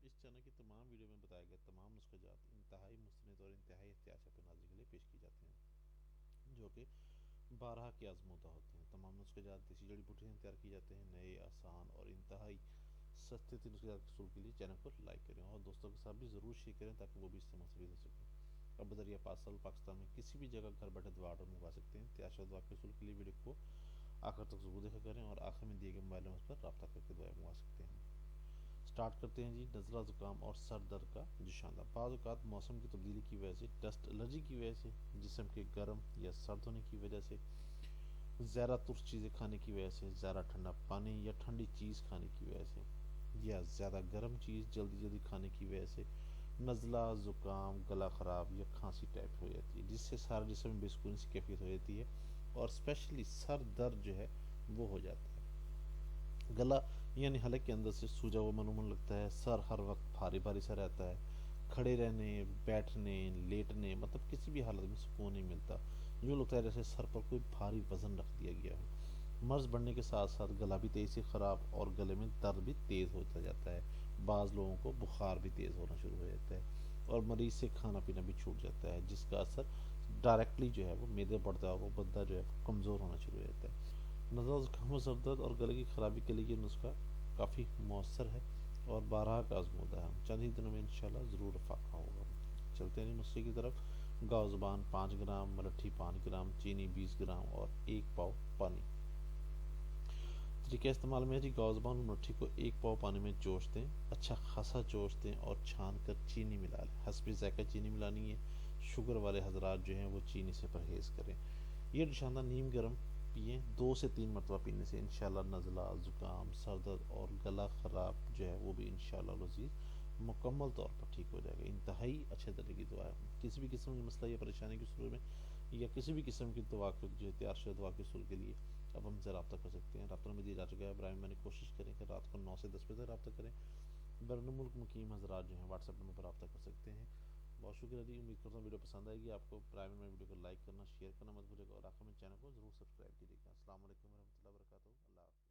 اس channel کی تمام video میں بتائے گئے تمام نسخہ جات انتہائی مستند اور انتہائی احتیاط سے ناظرین کے لیے پیش کی جاتے ہیں، جو کہ بارہا کے آزمودہ ہوتے ہیں۔ تمام نسخہ جات دیسی جڑی بوٹیاں تیار کی جاتے ہیں۔ نئے، آسان اور انتہائی سستے نسخہ جات کے حصول کے لیے چینل کو لائک کریں اور دوستوں کے ساتھ بھی ضرور شیئر کریں تاکہ وہ بھی اس سے مستفید ہو سکیں۔ اب ذریعہ پارسل پاکستان میں کسی بھی جگہ گھر بیٹھے دوا آرڈر منگوا سکتے ہیں۔ تیار شدہ دوا کے حصول کے لیے ویڈیو کو آخر تک ضرور دیکھا کریں اور آخر میں دیے گئے موبائل نمبر پر رابطہ کر کے دوا منگوا سکتے ہیں۔ سٹارٹ کرتے ہیں جی نزلہ زکام اور سر درد کا جوشاندہ۔ بعض اوقات موسم کی تبدیلی کی وجہ سے، ڈسٹ الرجی کی وجہ سے، جسم کے گرم یا سرد ہونے کی وجہ سے، زیادہ ترش چیزیں کھانے کی وجہ سے، زیادہ ٹھنڈا پانی یا ٹھنڈی چیز کھانے کی وجہ سے، یا زیادہ گرم چیز جلدی جلدی کھانے کی وجہ سے نزلہ زکام، گلا خراب یا کھانسی ٹائپ ہو جاتی ہے، جس سے سارا جسم میں بے سکونی سی کیفیت ہو جاتی ہے اور اسپیشلی سر درد جو ہے وہ ہو جاتا ہے۔ گلا یعنی حلق کے اندر سے سوجا ہوا معلوم لگتا ہے۔ سر ہر وقت بھاری بھاری سا رہتا ہے۔ کھڑے رہنے، بیٹھنے، لیٹنے مطلب کسی بھی حالت میں سکون نہیں ملتا۔ یوں لگتا ہے جیسے سر پر کوئی بھاری وزن رکھ دیا گیا ہو۔ مرض بڑھنے کے ساتھ ساتھ گلا بھی تیزی سے خراب اور گلے میں درد بھی تیز ہوتا جاتا ہے۔ بعض لوگوں کو بخار بھی تیز ہونا شروع ہو جاتا ہے اور مریض سے کھانا پینا بھی چھوٹ جاتا ہے، جس کا اثر ڈائریکٹلی جو ہے وہ معدے پڑتا ہے اور وہ بندہ جو ہے کمزور ہونا شروع ہو جاتا ہے۔ نزلہ زکام و سر درد اور گلے کی خرابی کے لیے یہ نسخہ کافی مؤثر ہے اور بارہا کا آزمودہ ہے۔ چند ہی دنوں میں انشاءاللہ ضرور افاقہ ہوگا۔ چلتے ہیں نسخے کی طرف۔ گاؤ زبان 5 گرام، ملٹھی 5 گرام، چینی 20 گرام اور 1 پاؤ پانی۔ طریقہ استعمال میں جی گاؤ زبان اور ملٹھی کو 1 پاؤ پانی میں جوش دیں، اچھا خاصا جوش دیں اور چھان کر چینی ملا لیں۔ حسب ذائقہ چینی ملانی ہے۔ شوگر والے حضرات جو ہیں وہ چینی سے پرہیز کریں۔ یہ نشاندہ نیم گرم پئیں، 2 سے 3 مرتبہ پینے سے انشاءاللہ نزلہ زکام، سر درد اور گلا خراب جو ہے وہ بھی انشاءاللہ العزیز مکمل طور پر ٹھیک ہو جائے گا۔ انتہائی اچھے طرح کی دعا ہے۔ کسی بھی قسم کی مسئلہ یا پریشانی کی صورت میں یا کسی بھی قسم کی دوا جو تیار شدہ دوا کے حصول کے لیے اب ہم سے رابطہ کر سکتے ہیں۔ رابطہ نمبر دیا جا چکا ہے۔ برائے مہربانی کوشش کریں کہ رات کو 9 سے 10 بجے تک رابطہ کریں۔ بیرون ملک مقیم حضرات جو ہیں واٹس ایپ نمبر پر رابطہ کر سکتے ہیں۔ بہت شکریہ جی، امید کرتا ہوں ویڈیو پسند آئے گی آپ کو۔ برائے مہربانی ویڈیو کو لائک کرنا، شیئر کرنا مت بھولیے گا اور آخر میں چینل کو ضرور سبسکرائب کیجیے گا۔ السلام علیکم ورحمۃ اللہ وبرکاتہ۔ اللہ حافظ۔